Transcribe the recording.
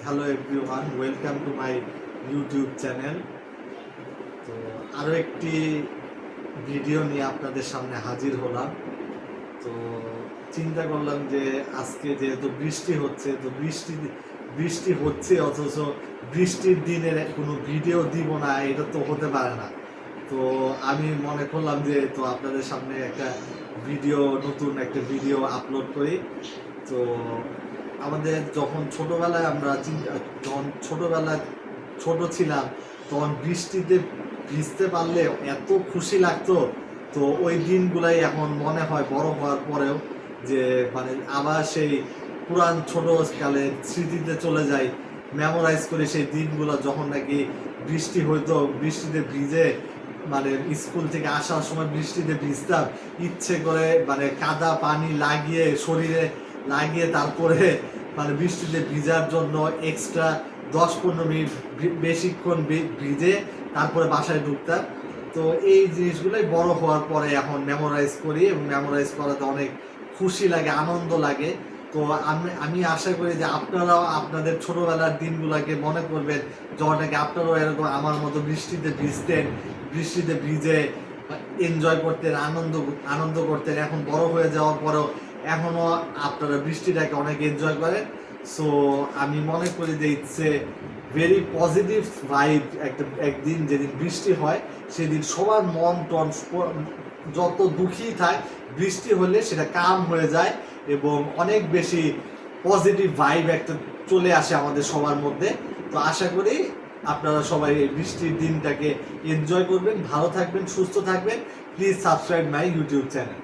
Hello everyone, welcome to my YouTube channel. তো আরও একটি ভিডিও নিয়ে আপনাদের সামনে হাজির হলাম। তো চিন্তা করলাম যে আজকে যেহেতু বৃষ্টি হচ্ছে, তো বৃষ্টি হচ্ছে অথচ বৃষ্টির দিনের কোনো ভিডিও দিব না, এটা তো হতে পারে না। তো আমি মনে করলাম যে তো আপনাদের সামনে একটা নতুন একটা ভিডিও আপলোড করি। তো আমাদের যখন ছোটবেলায় যখন ছোটবেলায় ছোট ছিলাম, তখন বৃষ্টিতে ভিজতে পারলে এত খুশি লাগতো। তো ওই দিনগুলাই এখন মনে হয় বড় হওয়ার পরেও, যে মানে আবার সেই পুরান ছোট কালের স্মৃতিতে চলে যাই, মেমোরাইজ করি সেই দিনগুলো যখন নাকি বৃষ্টি হইতো, বৃষ্টিতে ভিজে মানে স্কুল থেকে আসার সময় বৃষ্টিতে ভিজতাম ইচ্ছে করে, মানে কাদা পানি লাগিয়ে শরীরে লাগিয়ে তারপরে মানে বৃষ্টিতে ভিজার জন্য এক্সট্রা 10-15 মিনিট বেশিক্ষণ ভিজে তারপরে বাসায় ঢুকতাম। তো এই জিনিসগুলোই বড় হওয়ার পরে এখন মেমোরাইজ করি এবং মেমোরাইজ করাতে অনেক খুশি লাগে, আনন্দ লাগে। তো আমি আশা করি যে আপনারাও আপনাদের ছোটবেলার দিনগুলোকে মনে করবেন, যখন নাকি আপনারাও এরকম আমার মতো বৃষ্টিতে ভিজতেন, বৃষ্টিতে ভিজে এনজয় করতেন, আনন্দ করতেন। এখন বড় হয়ে যাওয়ার পরেও এখনও আপনারা বৃষ্টিটাকে অনেক এনজয় করেন। সো আমি মনে করি যে ইটস ভেরি পজিটিভ ভাইব। একদিন যেদিন বৃষ্টি হয় সেদিন সবার মন টন যত দুঃখী থাকে, বৃষ্টি হলে সেটা কাম হয়ে যায় এবং অনেক বেশি পজিটিভ ভাইব একটা চলে আসে আমাদের সবার মধ্যে। তো আশা করি আপনারা সবাই এই বৃষ্টির দিনটাকে এনজয় করবেন, ভালো থাকবেন, সুস্থ থাকবেন। Please subscribe my YouTube channel.